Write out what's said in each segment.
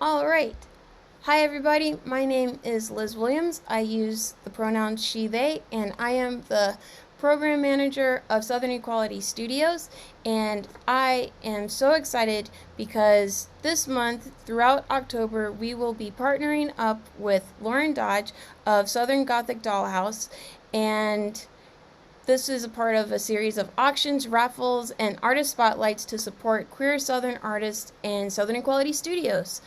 All right. Hi, everybody. My name is Liz Williams. I use the pronouns she, they, and I am the program manager of Southern Equality Studios. And I am so excited because this month, throughout October, we will be partnering up with Lauren Dodge of Southern Gothic Dollhouse. And this is a part of a series of auctions, raffles, and artist spotlights to support queer Southern artists and Southern Equality Studios.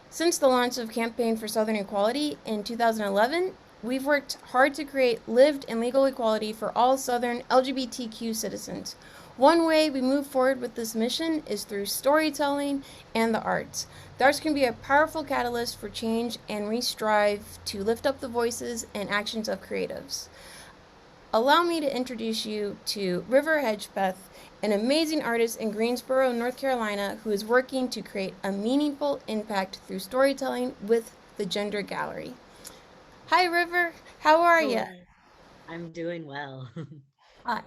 Since the launch of Campaign for Southern Equality in 2011, we've worked hard to create lived and legal equality for all Southern LGBTQ citizens. One way we move forward with this mission is through storytelling and the arts. The arts can be a powerful catalyst for change, and we strive to lift up the voices and actions of creatives. Allow me to introduce you to River Hedgepeth, an amazing artist in Greensboro, North Carolina, who is working to create a meaningful impact through storytelling with the Gender Gallery. Hi, River. How are you? Hello. I'm doing well.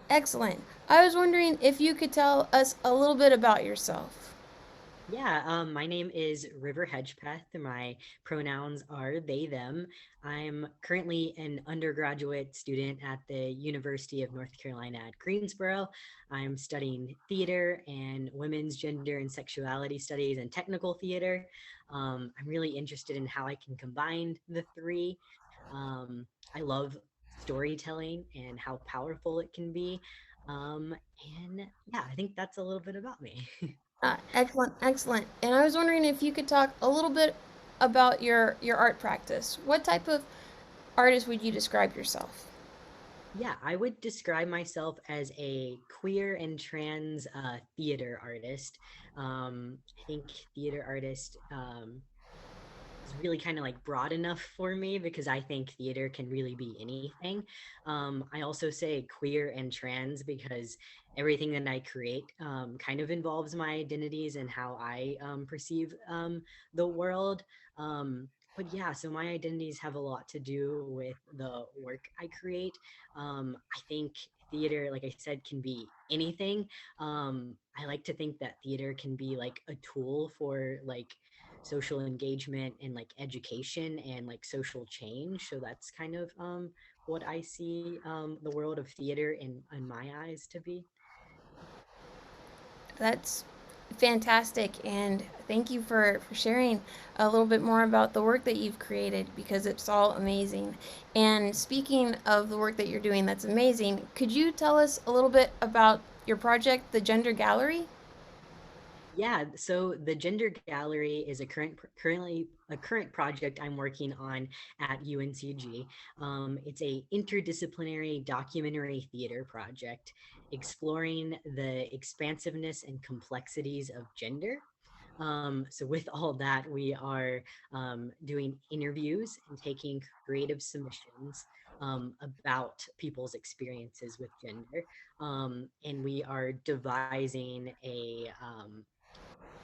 Excellent. I was wondering if you could tell us a little bit about yourself. Yeah, my name is River Hedgepeth. My pronouns are they, them. I'm currently an undergraduate student at the University of North Carolina at Greensboro. I'm studying theater and women's gender and sexuality studies and technical theater. I'm really interested in how I can combine the three. I love storytelling and how powerful it can be. Um, and yeah, I think that's a little bit about me. Excellent, excellent. And I was wondering if you could talk a little bit about your art practice. What type of artist would you describe yourself? Yeah, I would describe myself as a queer and trans theater artist. I think theater artist is really kind of like broad enough for me because I think theater can really be anything. I also say queer and trans because everything that I create kind of involves my identities and how I perceive the world. But yeah, so my identities have a lot to do with the work I create. I think theater, like I said, can be anything. I like to think that theater can be like a tool for like social engagement and like education and like social change. So that's kind of what I see the world of theater in my eyes to be. That's fantastic, and thank you for sharing a little bit more about the work that you've created because it's all amazing. And speaking of the work that you're doing that's amazing, could you tell us a little bit about your project, the Gender Gallery? Yeah, so the Gender Gallery is currently a current project I'm working on at UNCG. It's a interdisciplinary documentary theater project exploring the expansiveness and complexities of gender. So with all that, we are doing interviews and taking creative submissions about people's experiences with gender. And we are devising a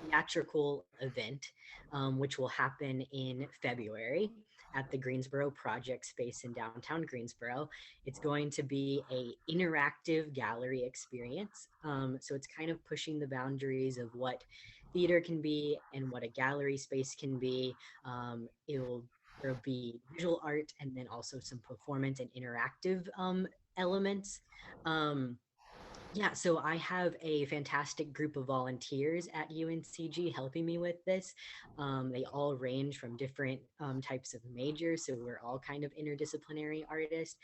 theatrical event, which will happen in February at the Greensboro Project Space in downtown Greensboro. It's going to be a interactive gallery experience. So it's kind of pushing the boundaries of what theater can be and what a gallery space can be. It'll There'll be visual art and then also some performance and interactive elements. Um, yeah, so I have a fantastic group of volunteers at UNCG helping me with this. They all range from different types of majors, so we're all kind of interdisciplinary artists.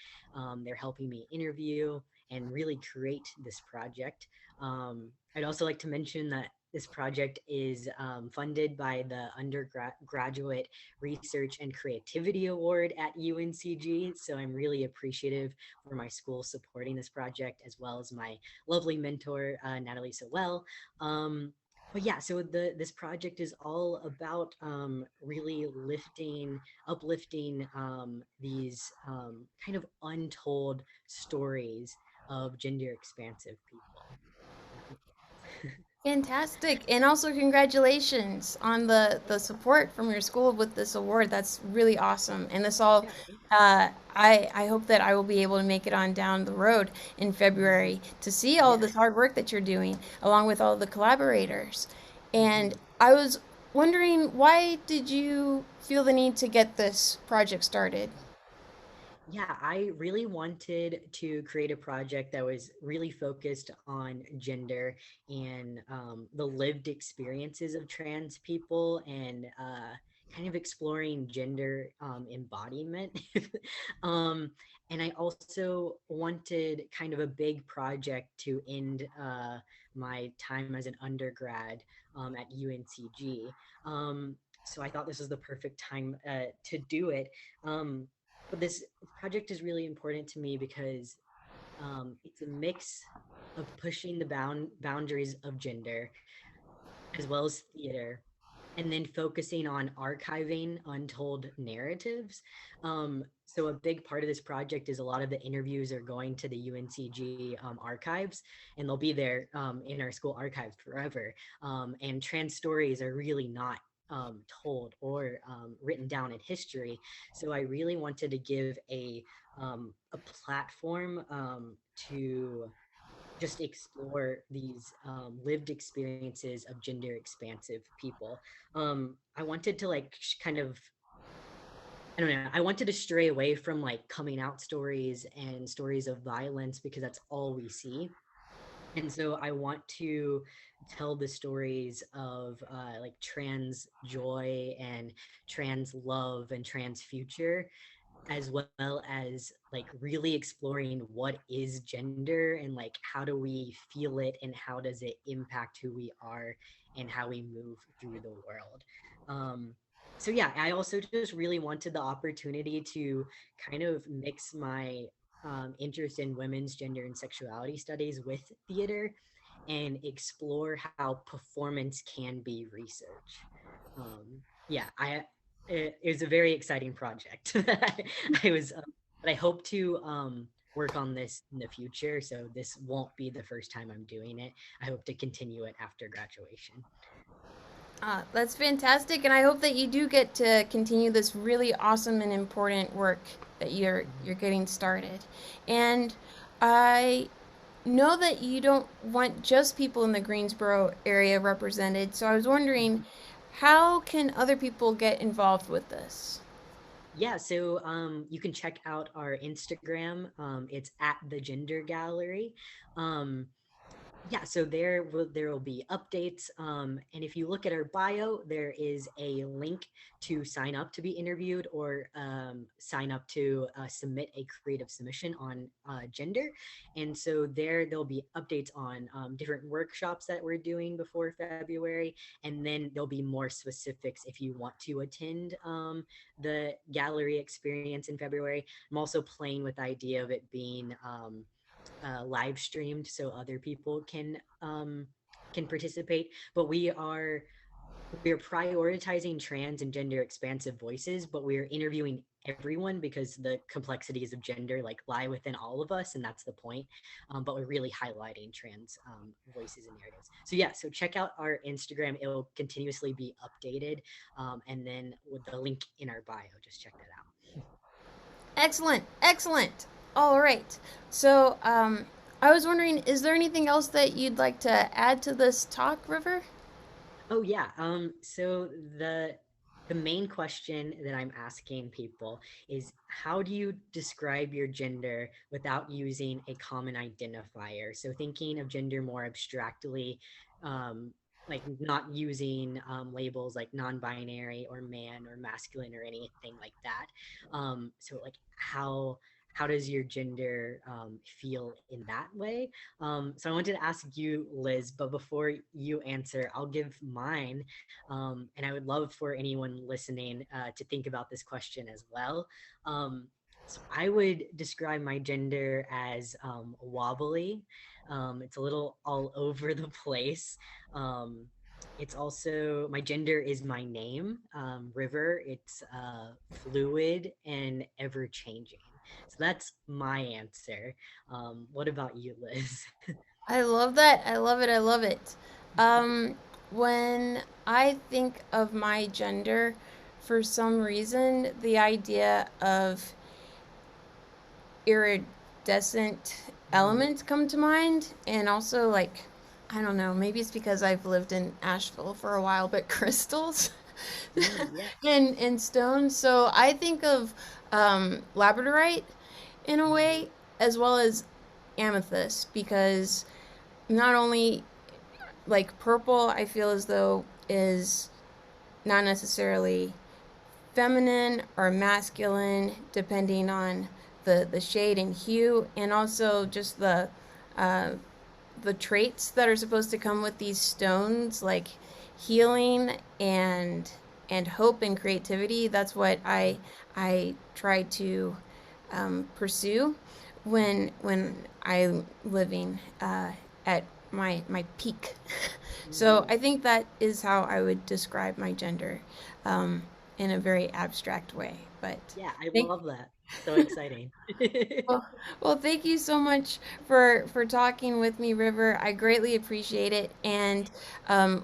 They're helping me interview and really create this project. I'd also like to mention that this project is funded by the Undergraduate Research and Creativity Award at UNCG. So I'm really appreciative for my school supporting this project, as well as my lovely mentor, Natalie Sowell. But yeah, so this project is all about really uplifting these kind of untold stories of gender expansive people. That makes sense. Fantastic. And also congratulations on the support from your school with this award. That's really awesome. And this all Yeah, thank I hope that I will be able to make it on down the road in you. Mhm. February to see all Yeah. this hard work that you're doing along with all the collaborators. And Mhm. I was wondering why did you feel the need to get this project started? Yeah, I really wanted to create a project that was really focused on gender and the lived experiences of trans people and kind of exploring gender embodiment. um, and I also wanted kind of a big project to end my time as an undergrad at UNCG. So I thought this was the perfect time to do it. But this project is really important to me because it's a mix of pushing the boundaries of gender as well as theater, and then focusing on archiving untold narratives. So a big part of this project is a lot of the interviews are going to the UNCG archives, and they'll be there in our school archives forever. And trans stories are really not told or written down in history. So I really wanted to give a platform to just explore these lived experiences of gender expansive people. I wanted to like kind of, I don't know, I wanted to stray away from like coming out stories and stories of violence because that's all we see. And so I want to tell the stories of like trans joy and trans love and trans future, as well as like really exploring what is gender and like how do we feel it and how does it impact who we are and how we move through the world. um so yeah, I also just really wanted the opportunity to kind of mix my interest in women's gender and sexuality studies with theater and explore how performance can be research. Yeah, it was a very exciting project. I was, but I hope to work on this in the future. So this won't be the first time I'm doing it. I hope to continue it after graduation. That's fantastic, and I hope that you do get to continue this really awesome and important work that you're getting started. And I know that you don't want just people in the Greensboro area represented, so I was wondering, how can other people get involved with this? Yeah, so you can check out our Instagram. It's at the Gender Gallery. Um, Yeah, so there will be updates, and if you look at our bio, there is a link to sign up to be interviewed or sign up to submit a creative submission on gender. And so there'll be updates on different workshops that we're doing before February, and then there'll be more specifics if you want to attend the gallery experience in February. I'm also playing with the idea of it being live streamed so other people can participate. But we're prioritizing trans and gender expansive voices, but we're interviewing everyone because the complexities of gender like lie within all of us, and that's the point. But we're really highlighting trans voices and narratives. So yeah, so check out our Instagram; it'll continuously be updated, and then with the link in our bio, just check that out. Excellent, excellent. All right. So, I was wondering, is there anything else that you'd like to add to this talk, River? Oh yeah. So the main question that I'm asking people is how do you describe your gender without using a common identifier? So thinking of gender more abstractly, um, like not using labels like non-binary or man or masculine or anything like that. So like how does your gender feel in that way? So I wanted to ask you, Liz, but before you answer, I'll give mine. And I would love for anyone listening to think about this question as well. So I would describe my gender as wobbly. It's a little all over the place. Um, it's also my gender is my name, River. It's fluid and ever changing. So that's my answer. What about you, Liz? I love that. I love it. I love it. Um, when I think of my gender, for some reason, the idea of iridescent Mm, elements come to mind, and also like I don't know, maybe it's because I've lived in Asheville for a while, but crystals Yeah. and stones. So I think of labradorite in a Mhm. way, as well as amethyst, because not only like purple, I feel as though is not necessarily feminine or masculine, depending on the shade and hue, and also just uh, the traits that are supposed to come with these stones, like healing and hope and creativity. That's what I try to pursue when I'm living at my peak. So Mhm. I think that is how I would describe my gender um, in a very abstract way. But Yeah, I thank love that. So exciting. well, well, thank you so much for talking with me, River. I greatly appreciate it. And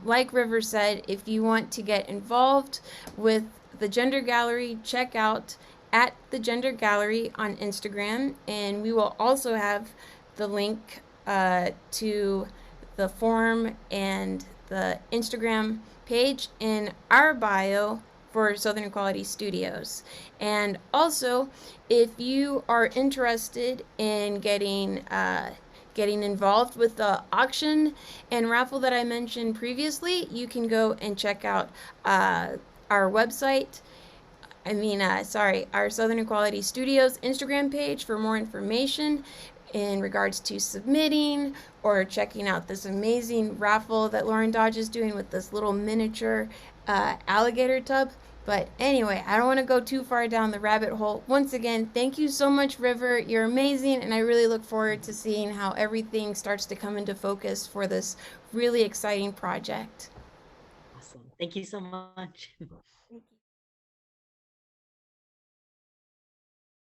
like River said, if you want to get involved with the Gender Gallery, check out at the Gender Gallery on Instagram, and we will also have the link to the form and the Instagram page in our bio for Southern Equality Studios. And also, if you are interested in getting involved with the auction and raffle that I mentioned previously, you can go and check out our website. Our Southern Equality Studios Instagram page for more information in regards to submitting or checking out this amazing raffle that Lauren Dodge is doing with this little miniature alligator tub. But anyway, I don't want to go too far down the rabbit hole. Once again, thank you so much, River. You're amazing, and I really look forward to seeing how everything starts to come into focus for this really exciting project. Awesome. Thank you so much. Thank you.